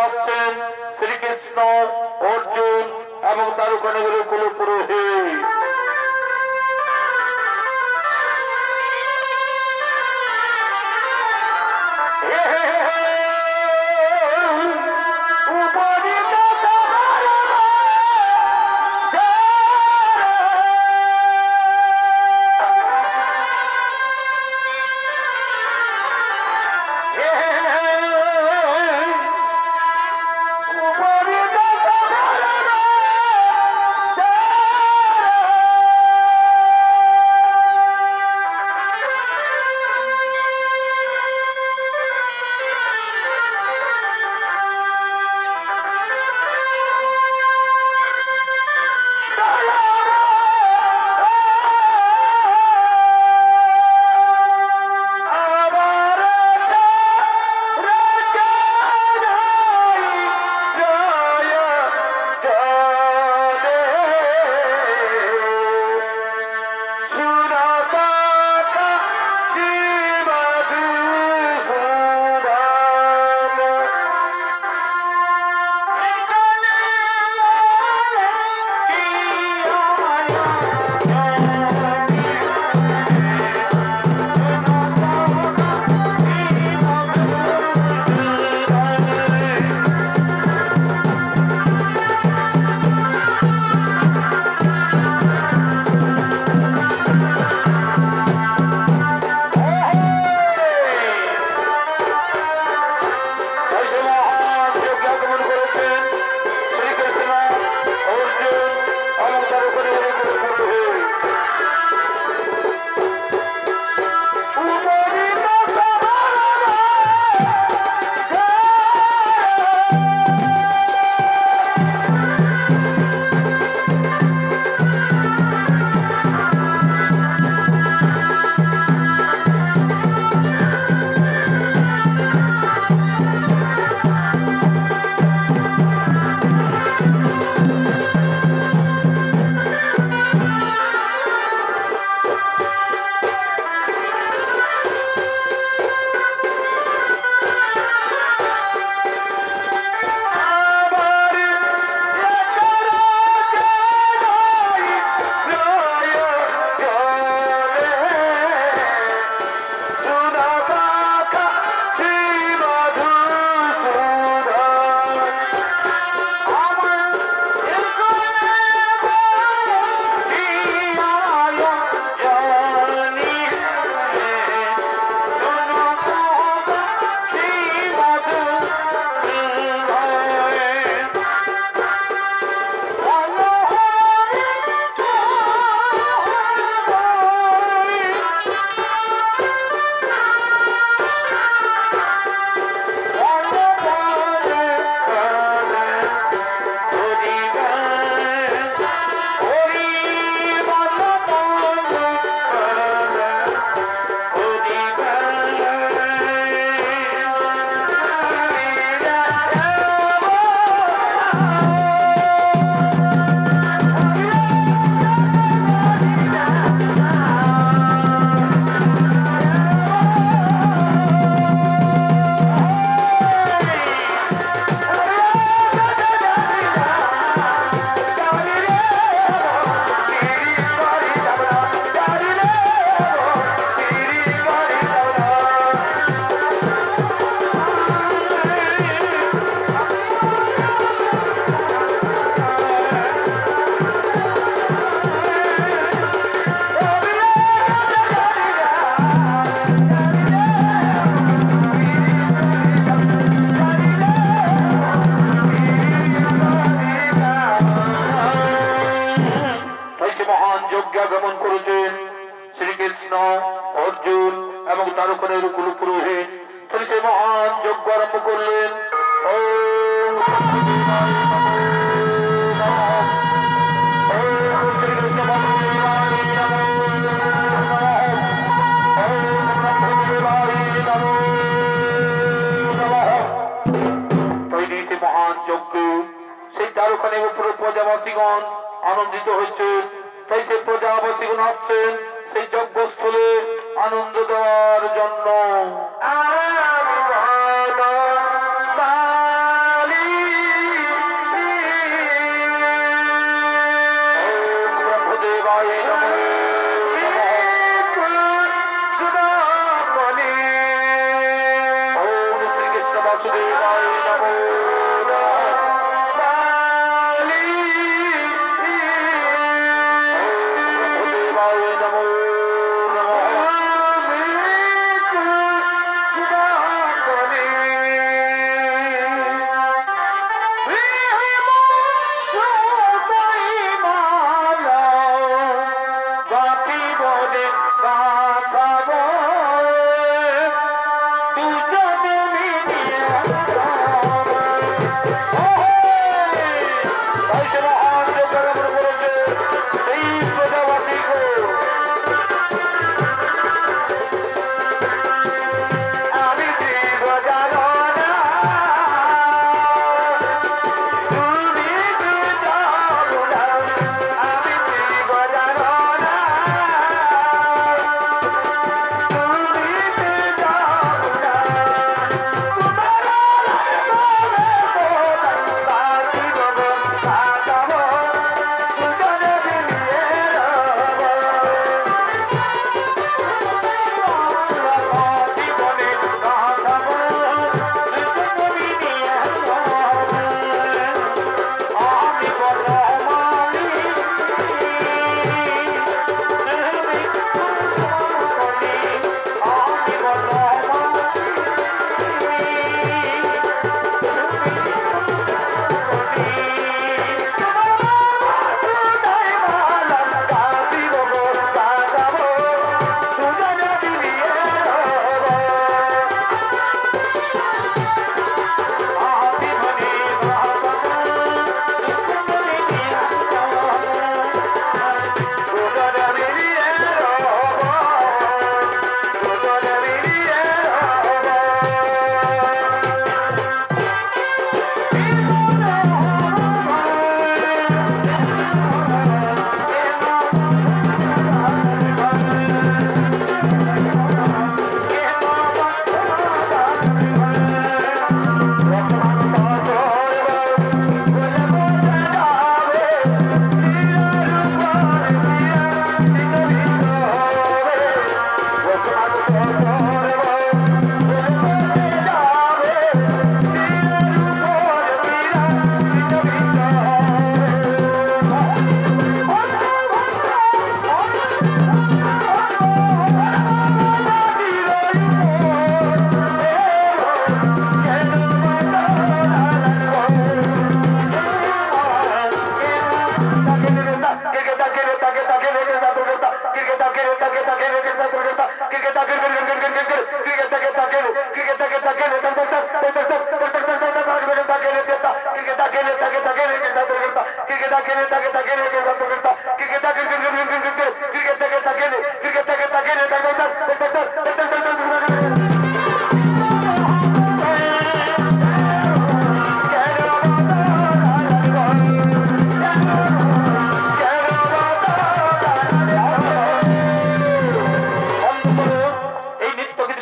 আসছেন শ্রীকৃষ্ণ অর্জুন এবং দ্বারকানগরের কুলপুরোহিত। আনন্দিত হয়েছে, তাই সে প্রজাবাসীগণ আসছেন সেই যজ্ঞস্থলে আনন্দ দেওয়ার জন্য।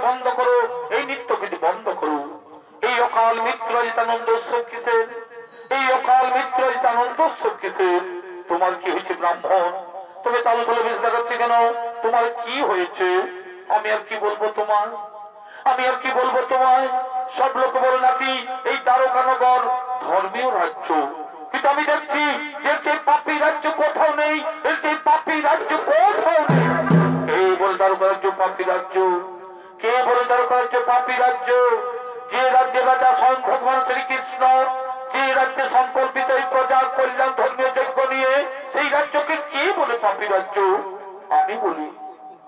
বন্ধ করো, এই নৃত্যগীতি বন্ধ করো। এই অকাল মৃত্যুরাজিতানন্দ উৎসব কিসের? এই অকাল মৃত্যুরাজিতানন্দ উৎসব কিসের? তোমার কি হয়েছে ব্রাহ্মণ? তুমি তালু তালু বেশ দেখাচ্ছে কেন? তোমার কি হয়েছে? আমি আর কি বলবো তোমার, আমি আর কি বলবো তোমায়? সব লোক বলে নাকি এই দ্বারকানগর ধর্মীয় রাজ্য, কিন্তু আমি দেখছি এর যে পাপী রাজ্য কোথাও নেই, এর যে পাপী রাজ্য কোথাও নেই। কে বলে দ্বারকা রাজ্য পাপী রাজ্য? কে বলে দ্বারকা রাজ্য পাপী রাজ্য? যে রাজ্যে রাজা স্বয়ং ভগবান শ্রীকৃষ্ণ, যে রাজ্যে সংকল্পিত এই প্রজার কল্যাণ ধর্মীয় যজ্ঞ নিয়ে, সেই রাজ্যকে কে বলে পাপী রাজ্য?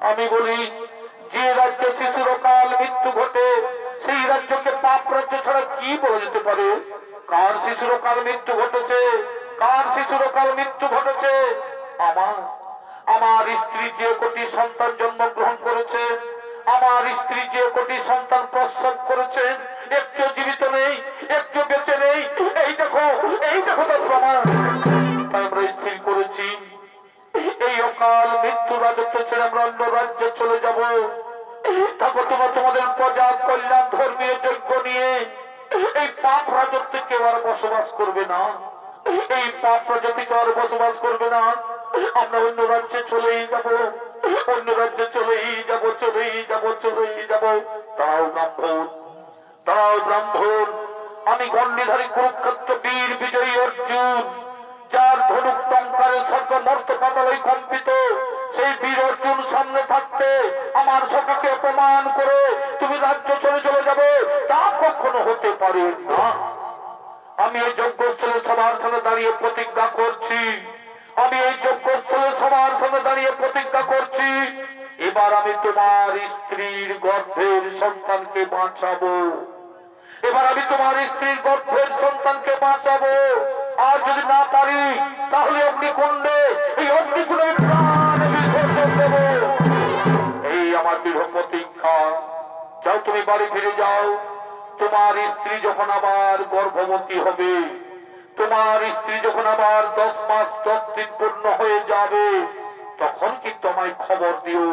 আমি বলি যে রাজ্যে শিশুর অকাল মৃত্যু ঘটে, সেই রাজ্যকে পাপ রাজ্য ছাড়া কি বলা যেতে পারে? কার শিশুর অকাল মৃত্যু ঘটেছে? কার শিশুর অকাল মৃত্যু ঘটেছে? আমার স্ত্রী যে কোটি সন্তান জন্মগ্রহণ করেছে, আমার স্ত্রী যে কোটি সন্তান প্রসব করেছেন, একটু জীবিত নেই, একটু বেঁচে নেই। এই দেখো তার প্রমাণ। আমরা স্থির করেছি এই অকাল মৃত্যু রাজত্ব ছেড়ে আমরা অন্য রাজ্যে চলে যাব। তারপর তোমাদের প্রজা কল্যাণ ধর্মীয় যজ্ঞ নিয়ে এই পাপ রাজত্বে কেউ আর বসবাস করবে না, এই পাপ রাজত্বে কেউ আর বসবাস করবে না। আমরা অন্য রাজ্যে চলেই যাব, অন্য রাজ্যে চলেই যাব, চলেই যাব, চলেই যাব। তারাও ব্রাহ্মণ, আমি গণ্ডিধারী কুরুক্ষেত্র বীর বিজয়ী অর্জুন, যার ধনুক টঙ্কারে স্বর্গ মর্ত পাতালই কম্পিত, সেই বীর অর্জুন সামনে থাকতে আমার সখাকে অপমান করে তুমি রাজ্য চলে যাবে, তা কখনো হতে পারে না। আমি এই যজ্ঞস্থলে সবার সামনে দাঁড়িয়ে প্রতিজ্ঞা করছি, আমি এই যজ্ঞস্থলে সবার সামনে দাঁড়িয়ে প্রতিজ্ঞা করছি, এবার আমি তোমার স্ত্রীর গর্ভের সন্তানকে বাঁচাবো, এবার আমি তোমার স্ত্রীর গর্ভের সন্তানকে বাঁচাবো। আর যদি না পারি তাহলে অগ্নিকুণ্ডে, এই অগ্নিকুণ্ডে প্রাণ বিসর্জন দেব। এই আমার দৃঢ় প্রতিজ্ঞা। যাও তুমি বাড়ি ফিরে যাও। তোমার স্ত্রী যখন আবার গর্ভবতী হবে, তোমার স্ত্রী যখন আবার 10 মাস 10 দিন পূর্ণ হয়ে যাবে, তখন কিন্তু আমায় খবর দিও,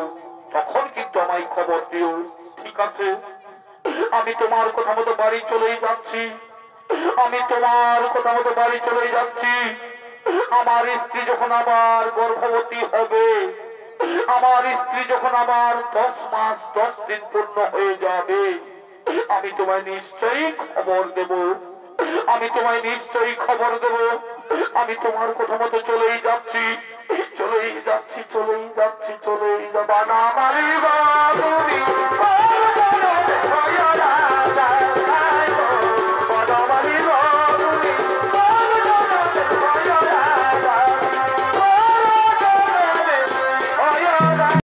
তখন কিন্তু আমায় খবর দিও। ঠিক আছে? আমি তোমার কথা মতো বাড়ি চলেই যাচ্ছি, আমি তোমার কথা মতো বাড়ি চলে যাচ্ছি। আমার স্ত্রী যখন আবার গর্ভবতী হবে, আমার স্ত্রী যখন আবার 10 মাস 10 দিন পূর্ণ হয়ে যাবে, আমি তোমায় নিশ্চয়ই খবর দেব, আমি তোমায় নিশ্চয়ই খবর দেব। আমি তোমার কথা মতো চলেই যাচ্ছি, চলেই যাচ্ছি, চলেই যাচ্ছি, চলেই যাবা না মারিবা তুমি।